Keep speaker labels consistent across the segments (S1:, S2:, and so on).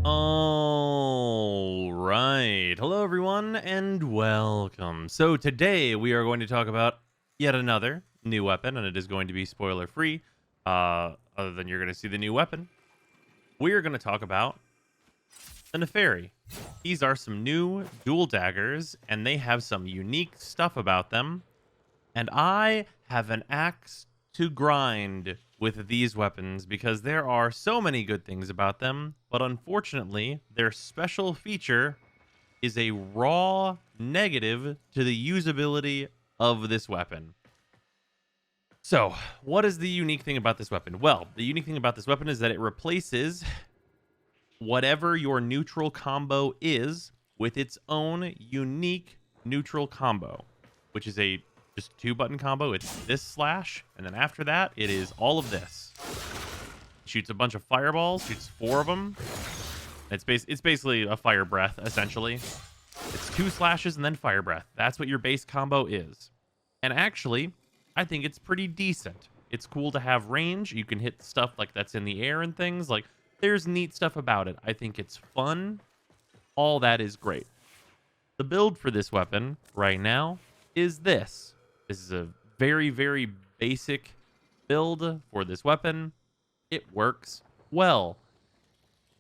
S1: All right. Hello, everyone, and welcome. So, today we are going to talk about yet another new weapon, and it is going to be spoiler free. Other than you're going to see the new weapon, we're going to talk about the NEPHERI. These are some new dual daggers, and they have some unique stuff about them. And I have an axe to grind with these weapons because there are so many good things about them, but unfortunately, their special feature is a raw negative to the usability of this weapon. So, what is the unique thing about this weapon? Well, the unique thing about this weapon is that it replaces whatever your neutral combo is with its own unique neutral combo, which is a just 2-button combo. It's this slash, and then after that, it is all of this. Shoots a bunch of fireballs, shoots 4 of them. It's basically a fire breath, essentially. It's 2 slashes and then fire breath. That's what your base combo is. And actually, I think it's pretty decent. It's cool to have range. You can hit stuff like that's in the air and things. Like, there's neat stuff about it. I think it's fun. All that is great. The build for this weapon right now is this. This is a very, very basic build for this weapon. It works well.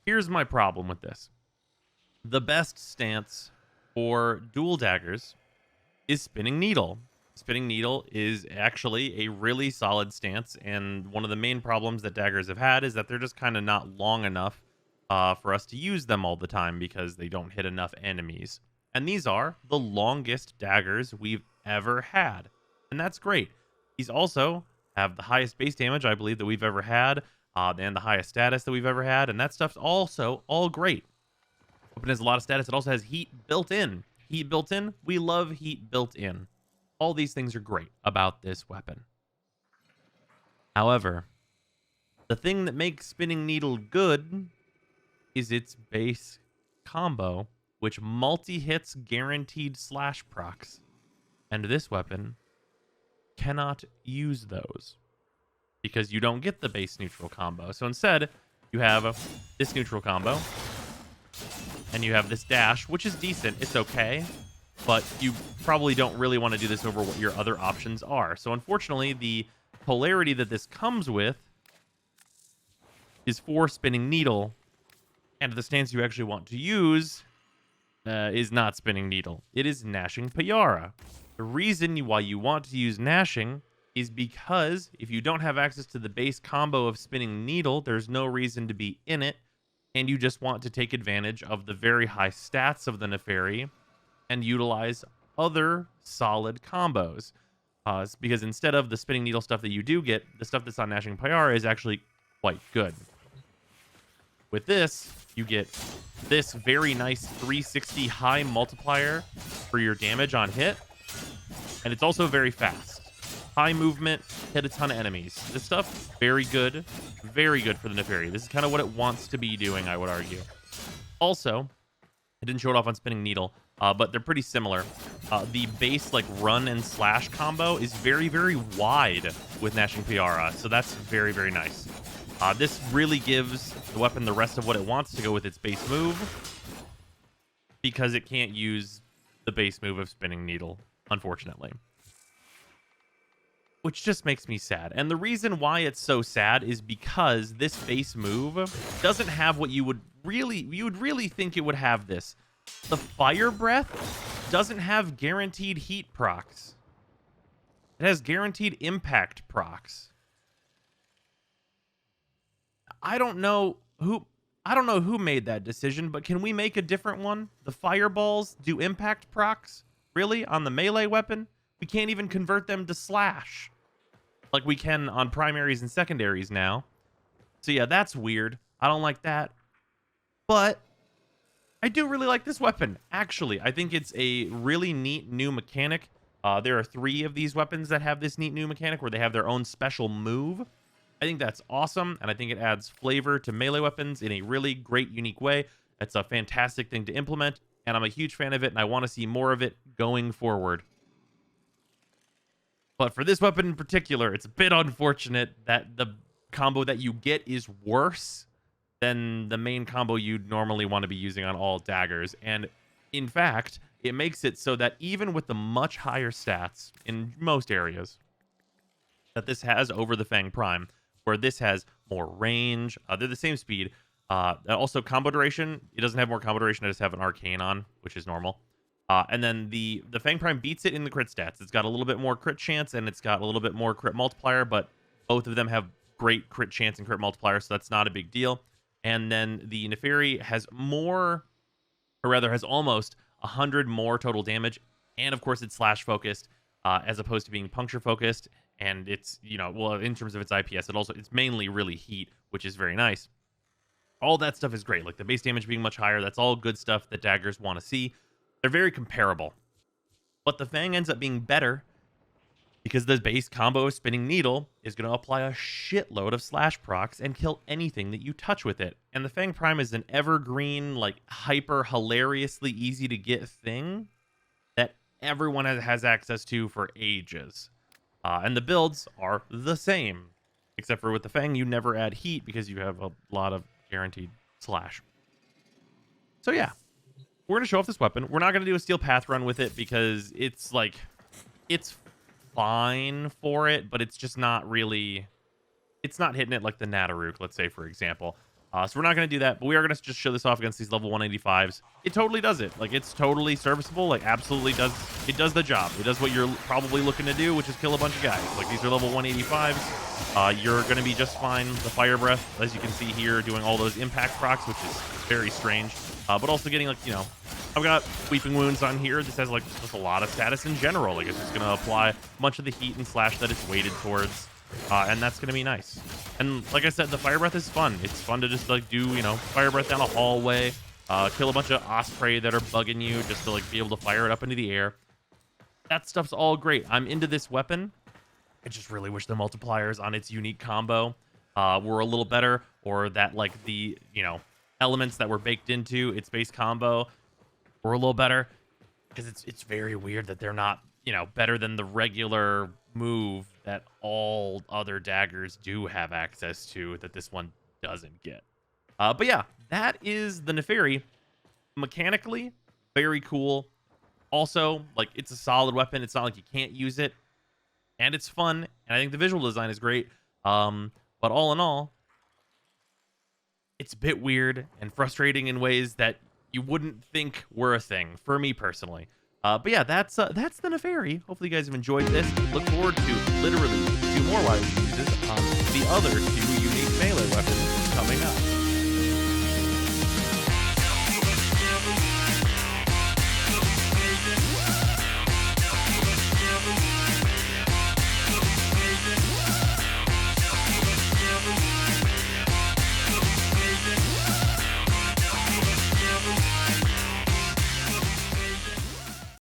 S1: Here's my problem with this. The best stance for dual daggers is Spinning Needle. Spinning Needle is actually a really solid stance, and one of the main problems that daggers have had is that they're just kind of not long enough for us to use them all the time because they don't hit enough enemies. And these are the longest daggers we've ever had. And that's great. These also have the highest base damage, I believe, that we've ever had, and the highest status that we've ever had, and that stuff's also all great. Weapon has a lot of status. It also has heat built in. Heat built in. We love heat built in. All these things are great about this weapon. However, the thing that makes Spinning Needle good is its base combo, which multi-hits guaranteed slash procs. And this weapon cannot use those because you don't get the base neutral combo. So instead, you have this neutral combo and you have this dash, which is decent. It's okay, but you probably don't really want to do this over what your other options are. So unfortunately, the polarity that this comes with is for Spinning Needle, and the stance you actually want to use is not Spinning Needle. It is Gnashing Pyara. The reason why you want to use Gnashing is because if you don't have access to the base combo of Spinning Needle, there's no reason to be in it, and you just want to take advantage of the very high stats of the NEPHERI and utilize other solid combos. Because instead of the Spinning Needle stuff that you do get, the stuff that's on Gnashing Pyara is actually quite good. With this, you get this very nice 360 high multiplier for your damage on hit. And it's also very fast. High movement, hit a ton of enemies. This stuff, very good. Very good for the NEPHERI. This is kind of what it wants to be doing, I would argue. Also, I didn't show it off on Spinning Needle, but they're pretty similar. The base like run and slash combo is very, very wide with Gnashing Pyara. So that's very, very nice. This really gives the weapon the rest of what it wants to go with its base move because it can't use the base move of Spinning Needle, unfortunately. Which just makes me sad. And the reason why it's so sad is because this base move doesn't have what you would really think it would have this. The Fire Breath doesn't have guaranteed heat procs. It has guaranteed impact procs. I don't know who made that decision, but can we make a different one? The fireballs do impact procs? Really? On the melee weapon? We can't even convert them to slash like we can on primaries and secondaries now. So yeah, that's weird. I don't like that. But I do really like this weapon. Actually, I think it's a really neat new mechanic. There are 3 of these weapons that have this neat new mechanic where they have their own special move. I think that's awesome, and I think it adds flavor to melee weapons in a really great, unique way. It's a fantastic thing to implement, and I'm a huge fan of it, and I want to see more of it going forward. But for this weapon in particular, it's a bit unfortunate that the combo that you get is worse than the main combo you'd normally want to be using on all daggers. And in fact, it makes it so that even with the much higher stats in most areas that this has over the Fang Prime, where this has more range, they're the same speed. Also, combo duration, it doesn't have more combo duration, it just have an arcane on, which is normal. And then the Fang Prime beats it in the crit stats. It's got a little bit more crit chance, and it's got a little bit more crit multiplier, but both of them have great crit chance and crit multiplier, so that's not a big deal. And then the NEPHERI has more, or rather has almost 100 more total damage, and of course it's slash focused, as opposed to being puncture focused. And it's, you know, well, in terms of its IPS, it's mainly really heat, which is very nice. All that stuff is great. Like the base damage being much higher, that's all good stuff that daggers want to see. They're very comparable. But the Fang ends up being better because the base combo of Spinning Needle is going to apply a shitload of slash procs and kill anything that you touch with it. And the Fang Prime is an evergreen, like hyper hilariously easy to get thing that everyone has access to for ages. And the builds are the same, except for with the Fang, you never add heat because you have a lot of guaranteed slash. So yeah, we're going to show off this weapon. We're not going to do a steel path run with it because it's like, it's fine for it, but it's just not really, it's not hitting it like the Nataruk, let's say, for example. So we're not going to do that, but we are going to just show this off against these level 185s. It totally does it. Like, it's totally serviceable. Like, absolutely does. It does the job. It does what you're probably looking to do, which is kill a bunch of guys. Like, these are level 185s. You're going to be just fine. The Fire Breath, as you can see here, doing all those impact procs, which is very strange. But also getting, like, you know, I've got Weeping Wounds on here. This has, like, just a lot of status in general. Like, it's just going to apply much of the heat and slash that it's weighted towards. And that's going to be nice. And like I said, the Fire Breath is fun. It's fun to just like do, you know, Fire Breath down a hallway, kill a bunch of Osprey that are bugging you just to like be able to fire it up into the air. That stuff's all great. I'm into this weapon. I just really wish the multipliers on its unique combo were a little better, or that like the, you know, elements that were baked into its base combo were a little better, because it's very weird that they're not, you know, better than the regular move that all other daggers do have access to that this one doesn't get. But yeah, that is the NEPHERI. Mechanically, very cool. Also, like, it's a solid weapon. It's not like you can't use it. And it's fun. And I think the visual design is great. But all in all, it's a bit weird and frustrating in ways that you wouldn't think were a thing, for me personally. But yeah, that's the NEPHERI. Hopefully you guys have enjoyed this. Look forward to literally 2 more live uses on the other 2